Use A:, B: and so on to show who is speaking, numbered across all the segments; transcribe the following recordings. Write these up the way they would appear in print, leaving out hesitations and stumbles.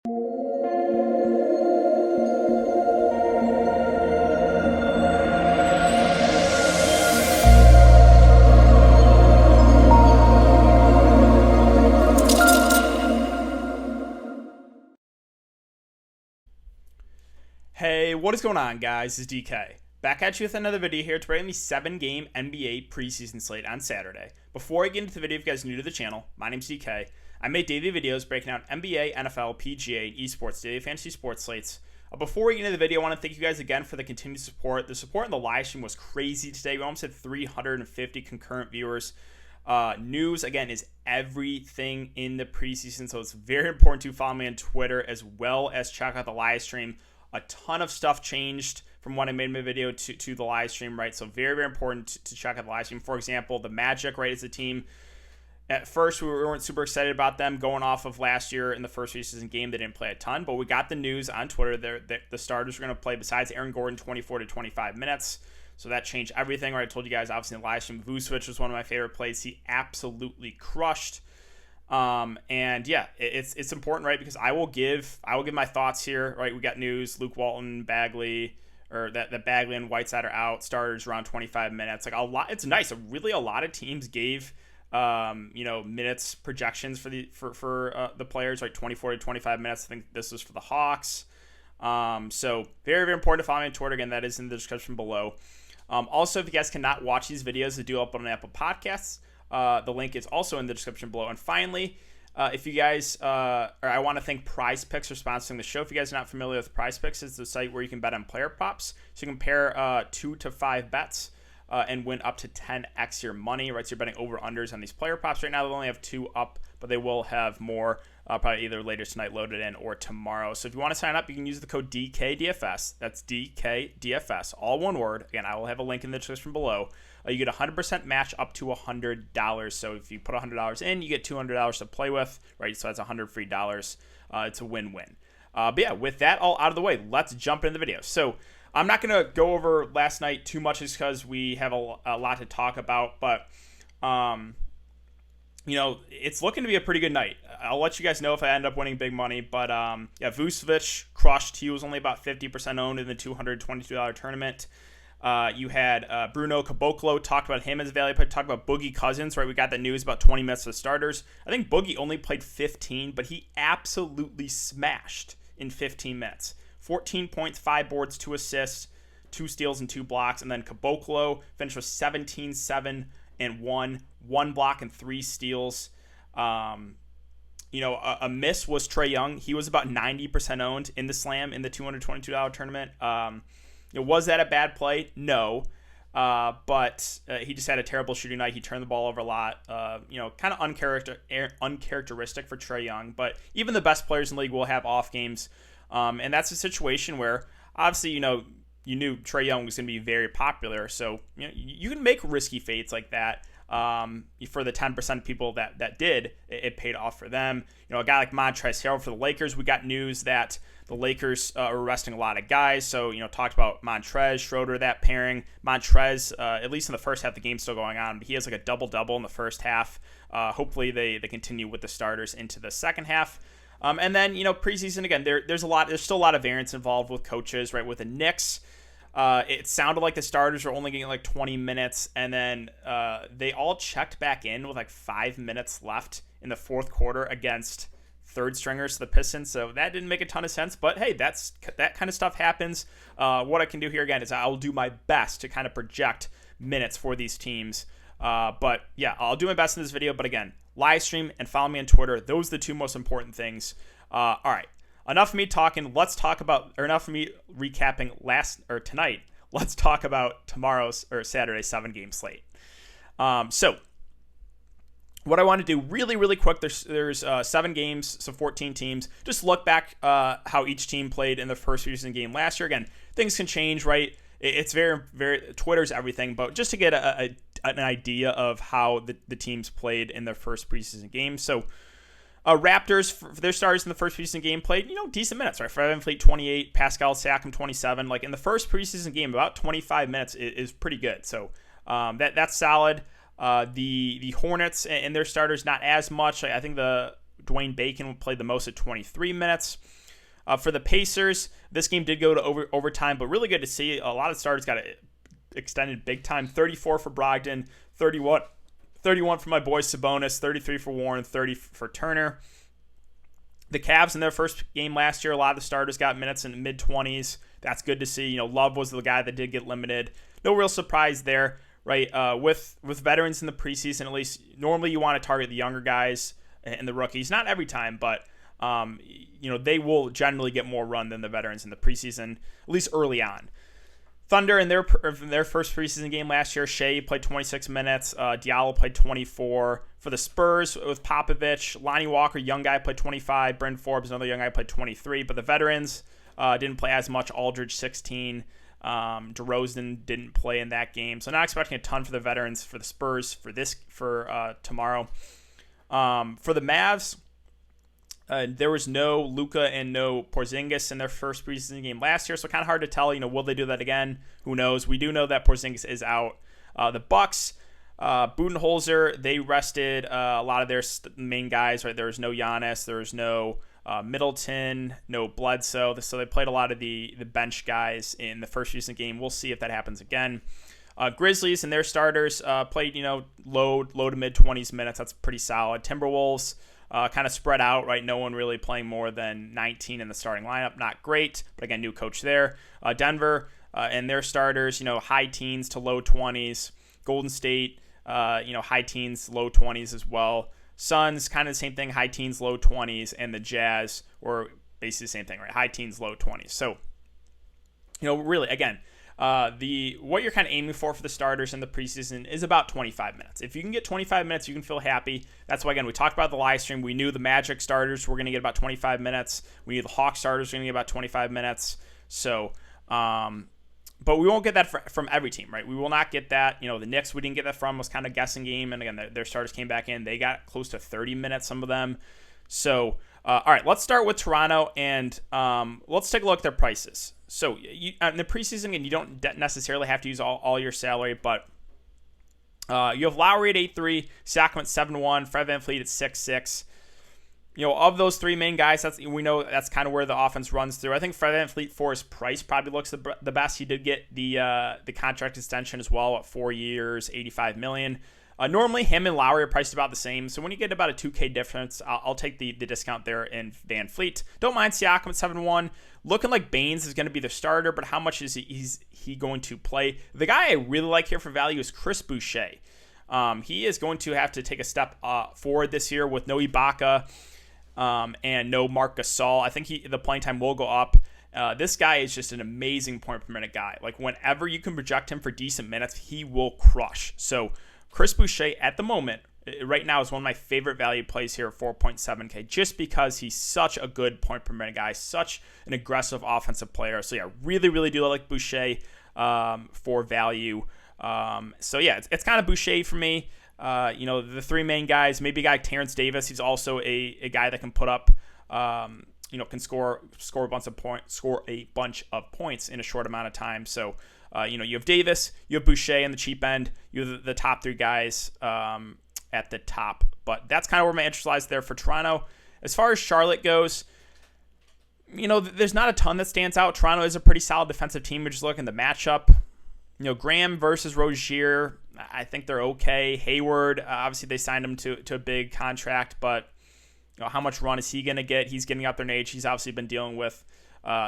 A: Hey, what is going on, guys? It's DK. Back at you with another video here to break the 7-game NBA preseason slate on Saturday. Before I get into the video, if you guys are new to the channel, my name's DK. I make daily videos breaking out NBA, NFL, PGA, and esports daily fantasy sports slates. Before we get into the video, I want to thank you guys again for the continued support. The support in the live stream was crazy today. We almost had 350 concurrent viewers. News, again, is everything in the preseason, so it's very important to follow me on Twitter as well as check out the live stream. A ton of stuff changed from when I made my video to the live stream, right? So very, very important to check out the live stream. For example, the Magic, right, is a team. At first, we weren't super excited about them going off of last year in the first preseason game. They didn't play a ton, but we got the news on Twitter that the starters are going to play, besides Aaron Gordon, 24 to 25 minutes. So that changed everything, right? I told you guys, obviously, in the live stream, Vucevic was one of my favorite plays. He absolutely crushed. And yeah, it's important, right? Because I will give my thoughts here, right? We got news, Luke Walton, Bagley, or that Bagley and Whiteside are out, starters around 25 minutes. Like a lot, it's nice. A lot of teams gave, minutes projections for the players, right? 24 to 25 minutes. I think this was for the Hawks. So very, very important to follow me on Twitter. Again, that is in the description below. Also, if you guys cannot watch these videos, they do upload on Apple Podcasts. The link is also in the description below. And finally, if you guys, I want to thank Prize Picks for sponsoring the show. If you guys are not familiar with Prize Picks, it's the site where you can bet on player props. So you can pair 2 to 5 bets and win up to 10x your money, right? So you're betting over-unders on these player props. Right now, they only have 2 up, but they will have more probably either later tonight loaded in or tomorrow. So if you want to sign up, you can use the code DKDFS. That's DKDFS, all one word. Again, I will have a link in the description below. You get a 100% match up to $100. So if you put $100 in, you get $200 to play with, right? So that's $100 free dollars. It's a win-win. But yeah, with that all out of the way, let's jump into the video. So I'm not going to go over last night too much just because we have a lot to talk about. But, it's looking to be a pretty good night. I'll let you guys know if I end up winning big money. But, Vucevic crushed. He was only about 50% owned in the $222 tournament. You had Bruno Caboclo, talked about him as a value play, talked about Boogie Cousins, right? We got the news about 20 minutes of starters. I think Boogie only played 15, but he absolutely smashed in 15 minutes. 14 points, 5 boards, 2 assists, 2 steals, and 2 blocks. And then Caboclo finished with 17, 7, and 1 block and 3 steals. A miss was Trae Young. He was about 90% owned in the slam in the $222 tournament. Was that a bad play? No. But he just had a terrible shooting night. He turned the ball over a lot. Kind of uncharacteristic for Trae Young. But even the best players in the league will have off games. And that's a situation where, obviously, you knew Trae Young was going to be very popular. So, you can make risky fades like that. For the 10% of people that did, it paid off for them. A guy like Montrezl Harrell for the Lakers, we got news that the Lakers are resting a lot of guys. So, talked about Montrez, Schroeder, that pairing. Montrez, at least in the first half, the game's still going on, but he has like a double-double in the first half. Hopefully they continue with the starters into the second half. And then, preseason, again, there's still a lot of variance involved with coaches, right? With the Knicks, it sounded like the starters were only getting like 20 minutes, and then they all checked back in with like 5 minutes left in the fourth quarter against third stringers, the Pistons. So that didn't make a ton of sense, but hey, that kind of stuff happens. What I can do here again is I'll do my best to kind of project minutes for these teams. But yeah, I'll do my best in this video. But again, live stream and follow me on Twitter. Those are the 2 most important things. All right. Enough of me talking. Enough of me recapping tonight. Let's talk about tomorrow's or Saturday's 7-game slate. So what I want to do really, really quick, there's 7 games, so 14 teams. Just look back how each team played in the first preseason game last year. Again, things can change, right? It's very, very, Twitter's everything, but just to get an idea of how the teams played in their first preseason game. So Raptors, for their starters in the first preseason game, played, decent minutes, right? Fred VanVleet, 28, Pascal Siakam, 27. Like, in the first preseason game, about 25 minutes is pretty good. So that's solid. The Hornets and their starters, not as much. I think Dwayne Bacon played the most at 23 minutes. For the Pacers, this game did go to overtime, but really good to see. A lot of starters got extended big time. 34 for Brogdon, 31 for my boy Sabonis, 33 for Warren, 30 for Turner. The Cavs in their first game last year, a lot of the starters got minutes in the mid-20s. That's good to see. Love was the guy that did get limited. No real surprise there, right? With veterans in the preseason, at least normally you want to target the younger guys and the rookies. Not every time, but they will generally get more run than the veterans in the preseason, at least early on. Thunder in their first preseason game last year, Shea played 26 minutes. Diallo played 24. For the Spurs with Popovich, Lonnie Walker, young guy, played 25. Bryn Forbes, another young guy, played 23. But the veterans didn't play as much. Aldridge, 16. DeRozan didn't play in that game. So not expecting a ton for the veterans for the Spurs for tomorrow. For the Mavs, there was no Luka and no Porzingis in their first preseason game last year, so kind of hard to tell. Will they do that again? Who knows? We do know that Porzingis is out. The Bucks, Budenholzer, they rested a lot of their main guys. Right, there was no Giannis, there was no Middleton, no Bledsoe. So they played a lot of the bench guys in the first recent game. We'll see if that happens again. Grizzlies and their starters played low to mid 20s minutes. That's pretty solid. Timberwolves. Kind of spread out, right? No one really playing more than 19 in the starting lineup. Not great, but again, new coach there. Denver and their starters, high teens to low 20s. Golden State, high teens, low 20s as well. Suns, kind of the same thing, high teens, low 20s. And the Jazz were basically the same thing, right? High teens, low 20s. So, really, again, what you're kind of aiming for the starters in the preseason is about 25 minutes. If you can get 25 minutes, you can feel happy. That's why, again, we talked about the live stream. We knew the Magic starters were going to get about 25 minutes. We knew the Hawks starters were going to get about 25 minutes. So, but we won't get that from every team, right? We will not get that. The Knicks, we didn't get that from. It was kind of a guessing game. And again, their starters came back in. They got close to 30 minutes, some of them. So, all right, let's start with Toronto, and let's take a look at their prices. So in the preseason, and you don't necessarily have to use all your salary, but you have Lowry at 8.3, Siakam at 7.1, Fred VanVleet at 6.6. Of those three main guys, we know that's kind of where the offense runs through. I think Fred VanVleet, for his price, probably looks the best. He did get the contract extension as well at 4 years, $85 million. Normally, him and Lowry are priced about the same, so when you get about a 2K difference, I'll take the discount there in Van Fleet. Don't mind Siakam at 7-1. Looking like Baines is going to be the starter, but how much is he going to play? The guy I really like here for value is Chris Boucher. He is going to have to take a step forward this year with no Ibaka and no Marc Gasol. I think the playing time will go up. This guy is just an amazing point per minute guy. Like, whenever you can project him for decent minutes, he will crush. So Chris Boucher at the moment, right now, is one of my favorite value plays here at 4.7K, just because he's such a good point per minute guy, such an aggressive offensive player. So yeah, really, really do like Boucher for value. So yeah, it's kind of Boucher for me. The three main guys, maybe a guy like Terrence Davis. He's also a guy that can put up, can score a bunch of points in a short amount of time. So you have Davis, you have Boucher on the cheap end, you have the top three guys at the top. But that's kind of where my interest lies there for Toronto. As far as Charlotte goes, there's not a ton that stands out. Toronto is a pretty solid defensive team. We're just looking at the matchup. Graham versus Rozier, I think they're okay. Hayward, obviously they signed him to a big contract, but how much run is he going to get? He's getting up there in age. He's obviously been dealing with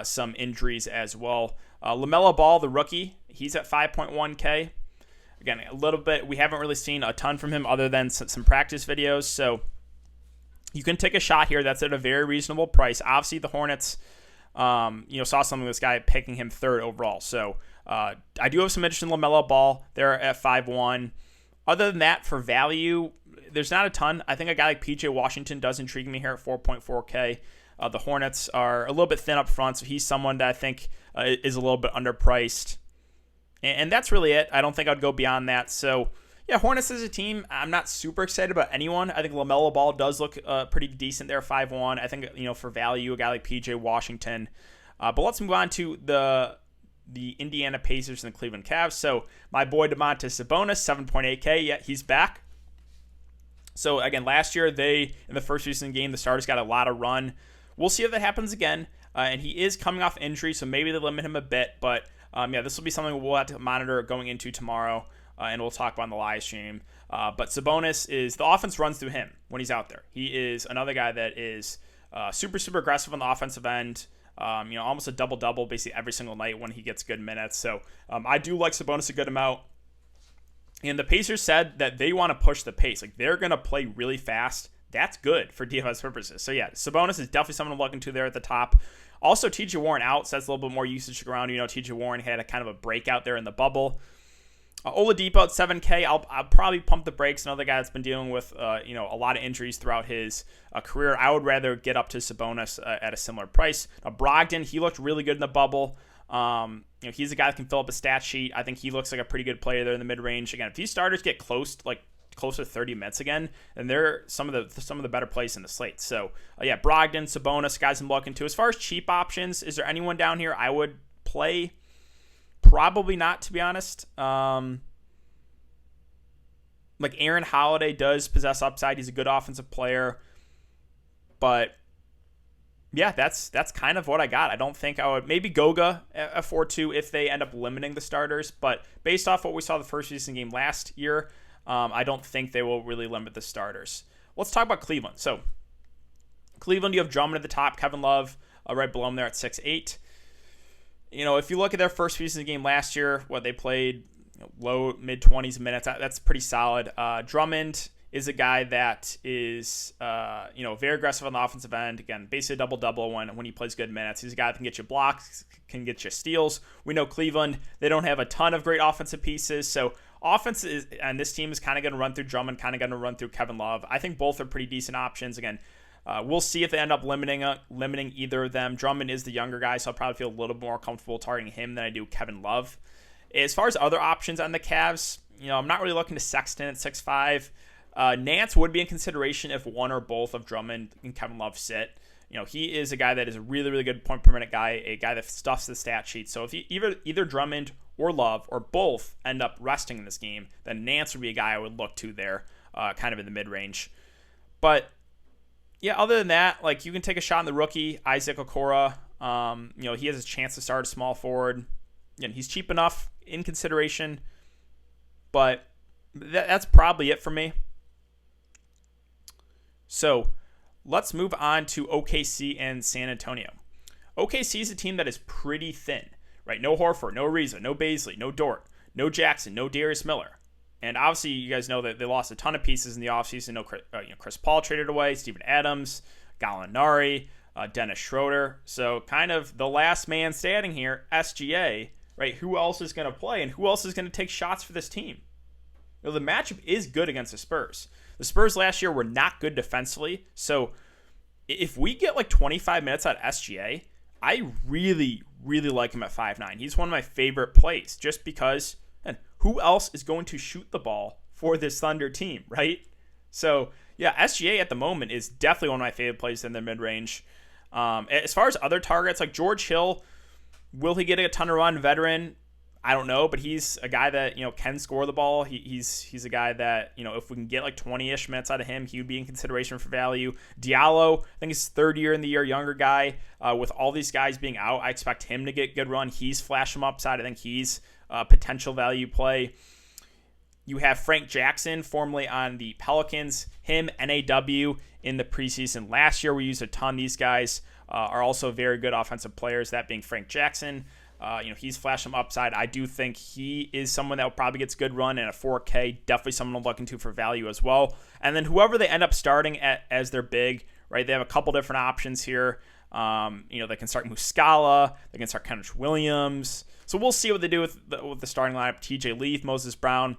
A: some injuries as well. LaMelo Ball, the rookie, he's at 5.1K. Again, a little bit. We haven't really seen a ton from him other than some practice videos. So you can take a shot here. That's at a very reasonable price. Obviously, the Hornets, saw something with this guy picking him third overall. So I do have some interest in LaMelo Ball. They're at 5.1. Other than that, for value, there's not a ton. I think a guy like PJ Washington does intrigue me here at 4.4K. The Hornets are a little bit thin up front, so he's someone that I think is a little bit underpriced. And that's really it. I don't think I'd go beyond that. So, yeah, Hornets as a team, I'm not super excited about anyone. I think LaMelo Ball does look pretty decent there, 5.1. I think, for value, a guy like PJ Washington. But let's move on to the Indiana Pacers and the Cleveland Cavs. So, my boy Domantas Sabonis, 7.8K. Yeah, he's back. So again, last year in the first preseason game, the starters got a lot of run. We'll see if that happens again. And he is coming off injury, so maybe they limit him a bit. But this will be something we'll have to monitor going into tomorrow, and we'll talk about on the live stream. But Sabonis the offense runs through him when he's out there. He is another guy that is super, super aggressive on the offensive end. Almost a double-double basically every single night when he gets good minutes. So I do like Sabonis a good amount. And the Pacers said that they want to push the pace. Like, they're going to play really fast. That's good for DFS purposes. So, yeah, Sabonis is definitely someone I'm looking to there at the top. Also, T.J. Warren out, so that's a little bit more usage around. T.J. Warren had a kind of a breakout there in the bubble. Oladipo at 7K, I'll probably pump the brakes. Another guy that's been dealing with a lot of injuries throughout his career. I would rather get up to Sabonis at a similar price. Brogdon, he looked really good in the bubble. He's a guy that can fill up a stat sheet. I think he looks like a pretty good player there in the mid-range. Again, if these starters get close to 30 minutes again, then they're some of the better plays in the slate. So, Brogdon, Sabonis, guys I'm looking to. As far as cheap options, is there anyone down here I would play? Probably not, to be honest. Aaron Holiday does possess upside. He's a good offensive player. But yeah, that's kind of what I got. I don't think I would. Maybe Goga at 4-2 if they end up limiting the starters. But based off what we saw the first season game last year, I don't think they will really limit the starters. Let's talk about Cleveland. So Cleveland, you have Drummond at the top, Kevin Love right below him there at 6'8". If you look at their first preseason game last year, they played low, mid-20s minutes, that's pretty solid. Drummond is a guy that is, very aggressive on the offensive end. Again, basically a double-double when he plays good minutes. He's a guy that can get you blocks, can get you steals. We know Cleveland, they don't have a ton of great offensive pieces, so offense is, and this team is kind of going to run through Drummond, kind of going to run through Kevin Love. I think both are pretty decent options. Again, we'll see if they end up limiting either of them. Drummond is the younger guy, so I'll probably feel a little more comfortable targeting him than I do Kevin Love. As far as other options on the Cavs, I'm not really looking to Sexton at 6'5". Nance would be in consideration if one or both of Drummond and Kevin Love sit. He is a guy that is a really, really good point per minute guy, a guy that stuffs the stat sheet. So if either Drummond or Love or both end up resting in this game, then Nance would be a guy I would look to there, kind of in the mid-range. But yeah, other than that, you can take a shot on the rookie, Isaac Okoro. He has a chance to start a small forward. He's cheap enough in consideration, but that's probably it for me. So let's move on to OKC and San Antonio. OKC is a team that is pretty thin, right? No Horford, no Ariza, no Baisley, no Dort, no Jackson, no Darius Miller. And obviously, you guys know that they lost a ton of pieces in the offseason. Chris Paul traded away, Steven Adams, Gallinari, Dennis Schroeder. So kind of the last man standing here, SGA, right? Who else is going to play and who else is going to take shots for this team? The matchup is good against the Spurs. The Spurs last year were not good defensively. So if we get 25 minutes out of SGA, I really, really like him at 5'9". He's one of my favorite plays just because, and who else is going to shoot the ball for this Thunder team, right? So, yeah, SGA at the moment is definitely one of my favorite plays in the mid-range. As far as other targets, like George Hill, will he get a ton of run? Veteran, I don't know, but he's a guy that, can score the ball. He's a guy that, if we can get 20-ish minutes out of him, he would be in consideration for value. Diallo, I think he's third year in the year, younger guy. With all these guys being out, I expect him to get good run. He's flash him upside. I think he's a potential value play. You have Frank Jackson, formerly on the Pelicans. Him, NAW in the preseason last year. We used a ton. These guys are also very good offensive players, that being Frank Jackson. He's flashed some upside. I do think he is someone that probably gets good run and a 4K. Definitely someone I'm looking to for value as well. And then whoever they end up starting as their big, right? They have a couple different options here. They can start Muscala. They can start Kenrich Williams. So we'll see what they do with the starting lineup. TJ Leaf, Moses Brown.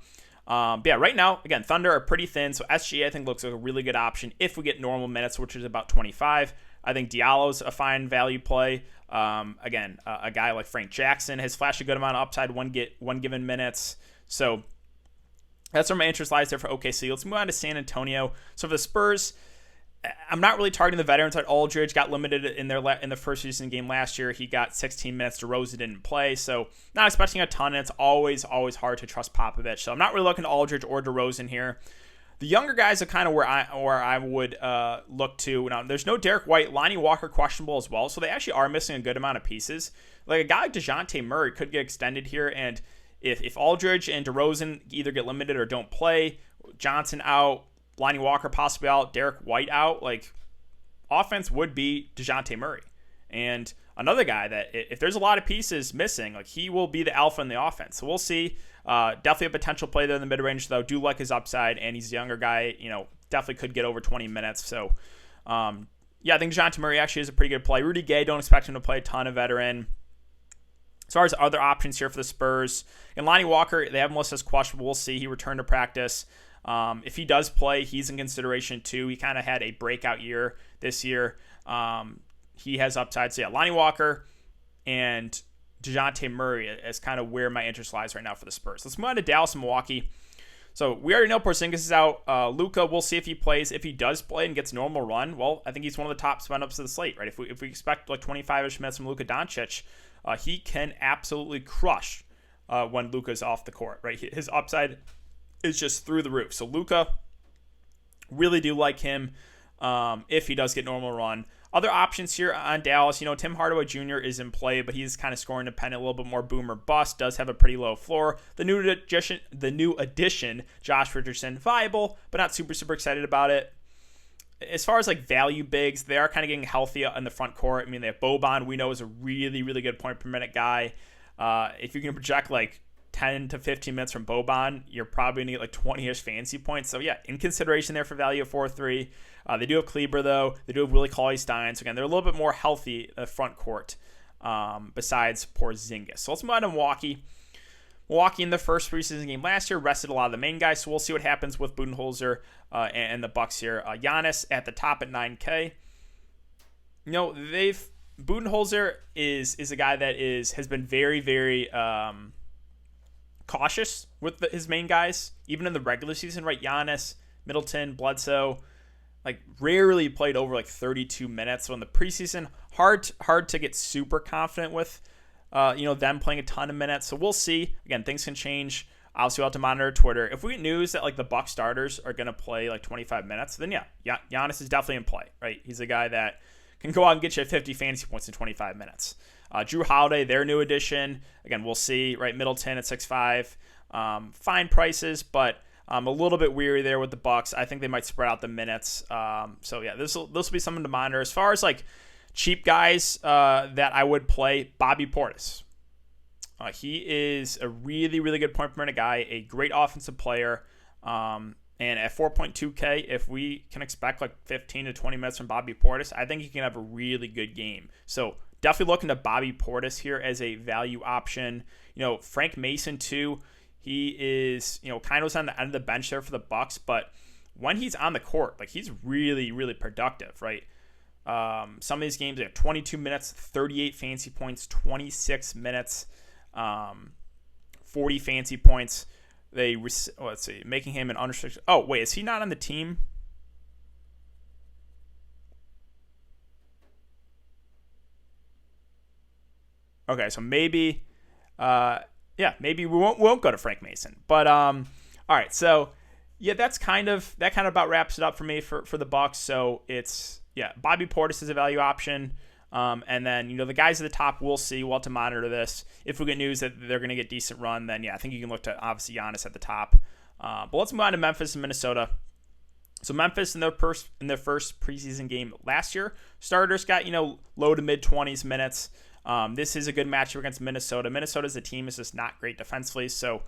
A: Right now, again, Thunder are pretty thin. So SGA, I think, looks like a really good option if we get normal minutes, which is about 25. I think Diallo's a fine value play. A guy like Frank Jackson has flashed a good amount of upside one given minutes. So that's where my interest lies there for OKC. Let's move on to San Antonio. So for the Spurs, I'm not really targeting the veterans. Aldridge got limited in the first season game last year. He got 16 minutes. DeRozan didn't play, so not expecting a ton. And it's always hard to trust Popovich. So I'm not really looking to Aldridge or DeRozan here. The younger guys are kind of where I would look to. Now, there's no Derek White. Lonnie Walker questionable as well, so they actually are missing a good amount of pieces. Like a guy like DeJounte Murray could get extended here, and if Aldridge and DeRozan either get limited or don't play, Johnson out, Lonnie Walker possibly out, Derek White out, like offense would be DeJounte Murray. And another guy that if there's a lot of pieces missing, like he will be the alpha in the offense. So we'll see. Definitely a potential play there in the mid-range, though. Do like his upside, and he's a younger guy. Definitely could get over 20 minutes. So, I think DeJounte Murray actually is a pretty good play. Rudy Gay, don't expect him to play a ton of veteran. As far as other options here for the Spurs, and Lonnie Walker, they have him listed as questionable. We'll see. He returned to practice. If he does play, he's in consideration too. He kind of had a breakout year this year. He has upside. So, Lonnie Walker and DeJounte Murray is kind of where my interest lies right now for the Spurs. Let's move on to Dallas and Milwaukee. So we already know Porzingis is out. Luka, we'll see if he plays. If he does play and gets normal run, well, I think he's one of the top spend-ups of the slate, right? If we expect like 25-ish minutes from Luka Doncic, he can absolutely crush when Luka's off the court, right? His upside is just through the roof. So Luka, really do like him if he does get normal run. Other options here on Dallas, Tim Hardaway Jr. is in play, but he's kind of scoring dependent, a little bit more boom or bust, does have a pretty low floor. The new addition, Josh Richardson, viable, but not super excited about it. As far as like value bigs, they are kind of getting healthy in the front court. I mean, they have Boban, we know is a really good point per minute guy. If you can project like 10 to 15 minutes from Boban, you're probably going to get like 20-ish fantasy points. So, in consideration there for value of 4-3. They do have Kleber, though. They do have Willie Cauley-Stein. So, again, they're a little bit more healthy in the front court besides Porzingis. So, let's move on to Milwaukee. Milwaukee in the first preseason game last year rested a lot of the main guys. So, we'll see what happens with Budenholzer and the Bucks here. Giannis at the top at 9K. Budenholzer is a guy that has been very cautious with his main guys, even in the regular season, right? Giannis, Middleton, Bledsoe, like rarely played over like 32 minutes. So in the preseason, hard to get super confident with, them playing a ton of minutes. So we'll see. Again, things can change. Obviously, we'll have to monitor Twitter. If we get news that like the Bucks starters are going to play like 25 minutes, then Giannis is definitely in play, right? He's a guy that can go out and get you 50 fantasy points in 25 minutes. Drew Holiday, their new addition. Again, we'll see, right? Middleton at 6'5". Fine prices, but a little bit weary there with the Bucks. I think they might spread out the minutes. This will be something to monitor. As far as like cheap guys that I would play, Bobby Portis. He is a really good point per minute guy, a great offensive player. And at 4.2K, if we can expect like 15 to 20 minutes from Bobby Portis, I think he can have a really good game. So definitely looking to Bobby Portis here as a value option. Frank Mason too. He is, kind of was on the end of the bench there for the Bucks, but when he's on the court, like he's really productive, right? Some of these games, they have 22 minutes, 38 fantasy points, 26 minutes, 40 fantasy points. Let's see, making him an unrestricted. Oh, wait, is he not on the team? Okay, so maybe, maybe we won't go to Frank Mason. But all right, so that kind of about wraps it up for me for the Bucks. So it's Bobby Portis is a value option. And then, the guys at the top, we'll see. We'll have to monitor this. If we get news that they're going to get decent run, then, I think you can look to, obviously, Giannis at the top. But let's move on to Memphis and Minnesota. So Memphis in their first preseason game last year, starters got, low to mid-20s minutes. This is a good matchup against Minnesota. Minnesota as a team is just not great defensively. So,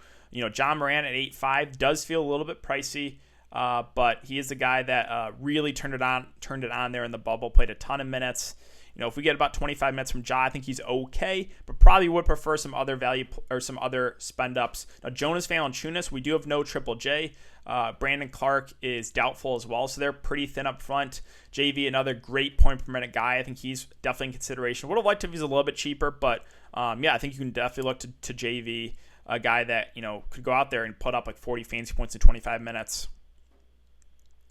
A: John Moran at 8.5 does feel a little bit pricey. But he is the guy that really turned it on there in the bubble, played a ton of minutes. If we get about 25 minutes from Ja, I think he's okay, but probably would prefer some other value or some other spend ups. Now, Jonas Valanciunas, we do have no Triple J. Brandon Clark is doubtful as well, so they're pretty thin up front. JV, another great point per minute guy. I think he's definitely in consideration. Would have liked if he's a little bit cheaper, but I think you can definitely look to JV, a guy that could go out there and put up like 40 fantasy points in 25 minutes.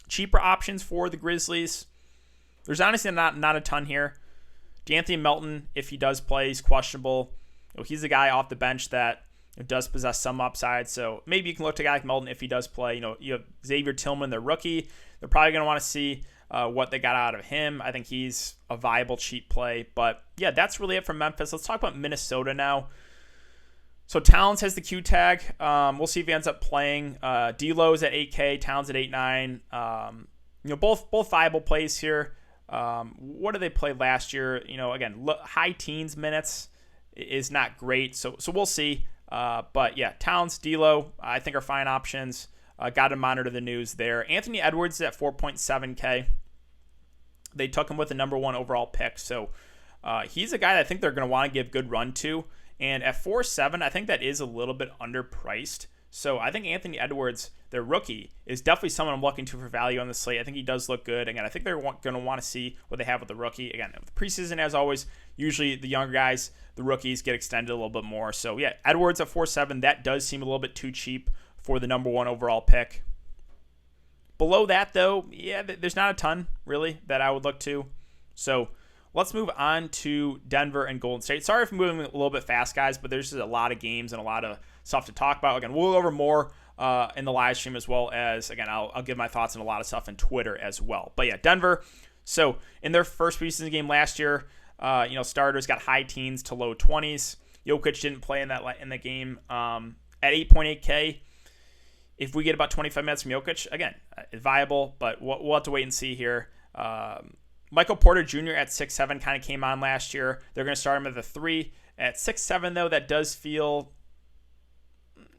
A: Cheaper options for the Grizzlies. There's honestly not a ton here. DeAnthony Melton, if he does play, he's questionable. He's a guy off the bench that It does possess some upside, so maybe you can look to a guy like Melton if he does play. You have Xavier Tillman, the rookie. They're probably going to want to see what they got out of him. I think he's a viable cheap play. But yeah, that's really it from Memphis. Let's talk about Minnesota now. So Towns has the Q tag. We'll see if he ends up playing. D'Lo's at 8K, Towns at 8.9. Both viable plays here. What did they play last year? Again, high teens minutes is not great. So we'll see. But yeah, Towns, D'Lo, I think are fine options. Got to monitor the news there. Anthony Edwards is at 4.7K. They took him with the number 1 overall pick. So he's a guy that I think they're going to want to give good run to. And at 4.7, I think that is a little bit underpriced. So I think Anthony Edwards, their rookie, is definitely someone I'm looking to for value on the slate. I think he does look good. Again, I think they're going to want to see what they have with the rookie. Again, with preseason, as always, usually the younger guys, the rookies, get extended a little bit more. So yeah, Edwards at 4.7, that does seem a little bit too cheap for the number 1 overall pick. Below that, though, yeah, there's not a ton, really, that I would look to. So let's move on to Denver and Golden State. Sorry if I'm moving a little bit fast, guys, but there's just a lot of games and a lot of stuff to talk about. Again, we'll go over more in the live stream, as well as, again, I'll give my thoughts on a lot of stuff on Twitter as well. But yeah, Denver. So in their first preseason game last year, starters got high teens to low 20s. Jokic didn't play in the game at 8.8K. If we get about 25 minutes from Jokic, again, viable, but we'll have to wait and see here. Michael Porter Jr. at 6'7" kind of came on last year. They're going to start him at the 3. At 6'7", though, that does feel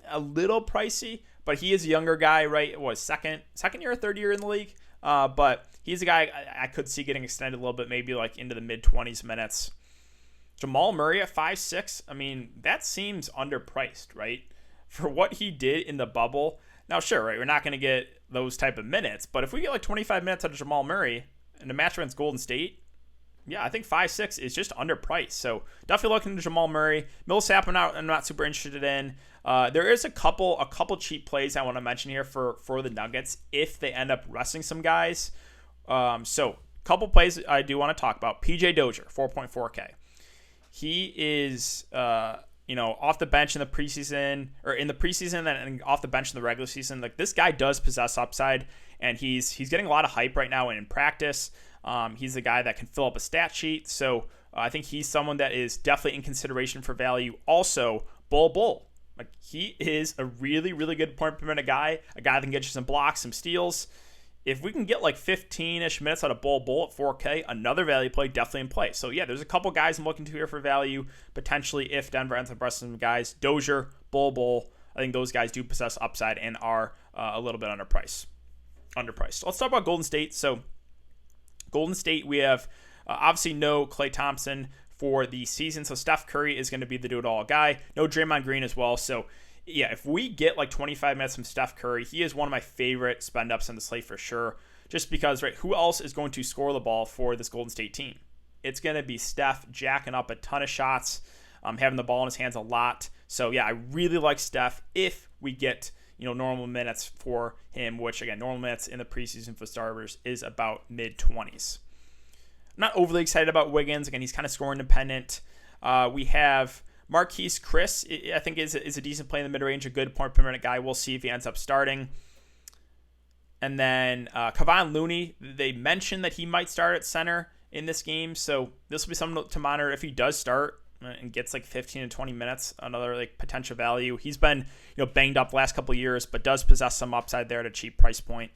A: a little pricey, but he is a younger guy, right? Second year or third year in the league? But he's a guy I could see getting extended a little bit, maybe like into the mid-20s minutes. Jamal Murray at 5'6", I mean, that seems underpriced, right? For what he did in the bubble. Now, sure, right, we're not going to get those type of minutes, but if we get like 25 minutes out of Jamal Murray in a match against Golden State, yeah, I think 5'6" is just underpriced. So definitely looking to Jamal Murray. Millsap, I'm not super interested in. There is a couple cheap plays I want to mention here for the Nuggets if they end up resting some guys. So couple plays I do want to talk about. PJ Dozier, 4.4K. He is off the bench in the preseason, and off the bench in the regular season. Like, this guy does possess upside, and he's getting a lot of hype right now in practice. He's a guy that can fill up a stat sheet, so I think he's someone that is definitely in consideration for value. Also, Bull. Like, he is a really, really good point per minute guy, a guy that can get you some blocks, some steals. If we can get like 15-ish minutes out of Bull at 4K, another value play definitely in play. So yeah, there's a couple guys I'm looking to here for value, potentially if Denver ends up resting some guys. Dozier, Bull. I think those guys do possess upside and are a little bit underpriced. Let's talk about Golden State. So Golden State, we have obviously no Klay Thompson for the season. So Steph Curry is going to be the do-it-all guy. No Draymond Green as well. So yeah, if we get like 25 minutes from Steph Curry, he is one of my favorite spend-ups on the slate for sure. Just because, right, who else is going to score the ball for this Golden State team? It's going to be Steph jacking up a ton of shots, having the ball in his hands a lot. So yeah, I really like Steph if we get normal minutes for him, which again, normal minutes in the preseason for starters is about mid-20s. I'm not overly excited about Wiggins. Again, he's kind of score independent. We have Marquise Chris, I think, is a decent play in the mid-range, a good point per minute guy. We'll see if he ends up starting. And then Kevon Looney, they mentioned that he might start at center in this game, so this will be something to monitor if he does start and gets like 15 to 20 minutes, another like potential value. He's been banged up the last couple of years, but does possess some upside there at a cheap price point.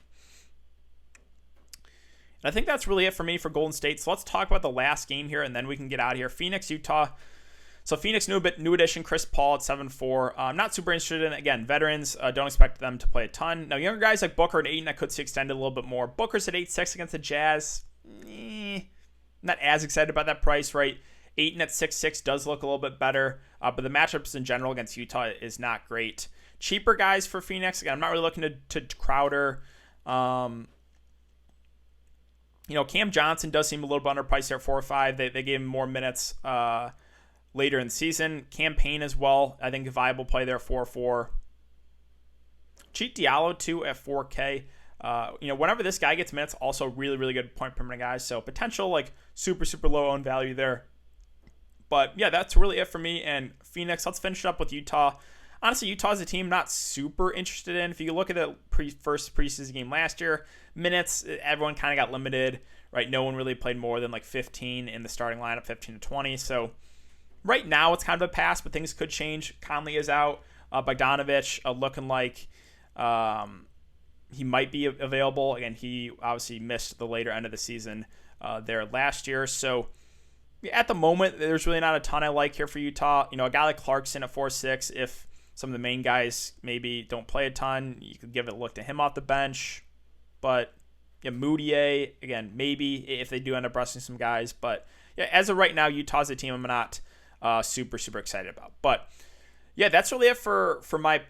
A: And I think that's really it for me for Golden State. So let's talk about the last game here, and then we can get out of here. Phoenix, Utah. So Phoenix, new addition, Chris Paul at 7'4". I'm not super interested in it. Again, veterans, don't expect them to play a ton. Now, younger guys like Booker at 8, I could see extended a little bit more. Booker's at 8.6 against the Jazz. Not as excited about that price, right? Ayton at 6'6 does look a little bit better, but the matchups in general against Utah is not great. Cheaper guys for Phoenix. Again, I'm not really looking to Crowder. Cam Johnson does seem a little bit underpriced there at 4 or 5. They gave him more minutes later in the season. Campaign as well, I think a viable play there, 4-4. Cheat Diallo too at 4K. Whenever this guy gets minutes, also really, really good point per minute guys. So potential like super, super low owned value there. But yeah, that's really it for me. And Phoenix, let's finish it up with Utah. honestly, Utah's a team not super interested in. If you look at the first preseason game last year, minutes, everyone kind of got limited, right? No one really played more than like 15 in the starting lineup, 15 to 20. So right now it's kind of a pass, but things could change. Conley is out. Bogdanovic looking like he might be available. Again, he obviously missed the later end of the season there last year. So at the moment, there's really not a ton I like here for Utah. A guy like Clarkson at 4-6, if some of the main guys maybe don't play a ton, you could give it a look to him off the bench. But Moutier, again, maybe if they do end up resting some guys. But as of right now, Utah's a team I'm not super excited about. But that's really it for my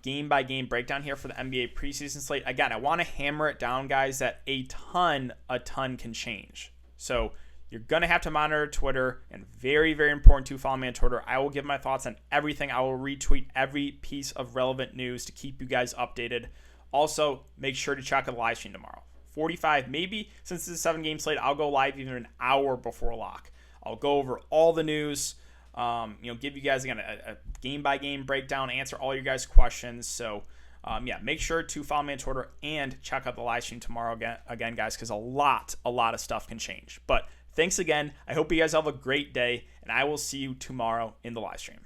A: game-by-game breakdown here for the NBA preseason slate. Again, I want to hammer it down, guys, that a ton can change. So you're going to have to monitor Twitter, and very, very important to follow me on Twitter. I will give my thoughts on everything. I will retweet every piece of relevant news to keep you guys updated. Also, make sure to check out the live stream tomorrow. 45, maybe since it's a 7-game slate, I'll go live even an hour before lock. I'll go over all the news, give you guys, again, a game-by-game breakdown, answer all your guys' questions. So, make sure to follow me on Twitter and check out the live stream tomorrow again, guys, because a lot of stuff can change. But thanks again. I hope you guys have a great day, and I will see you tomorrow in the live stream.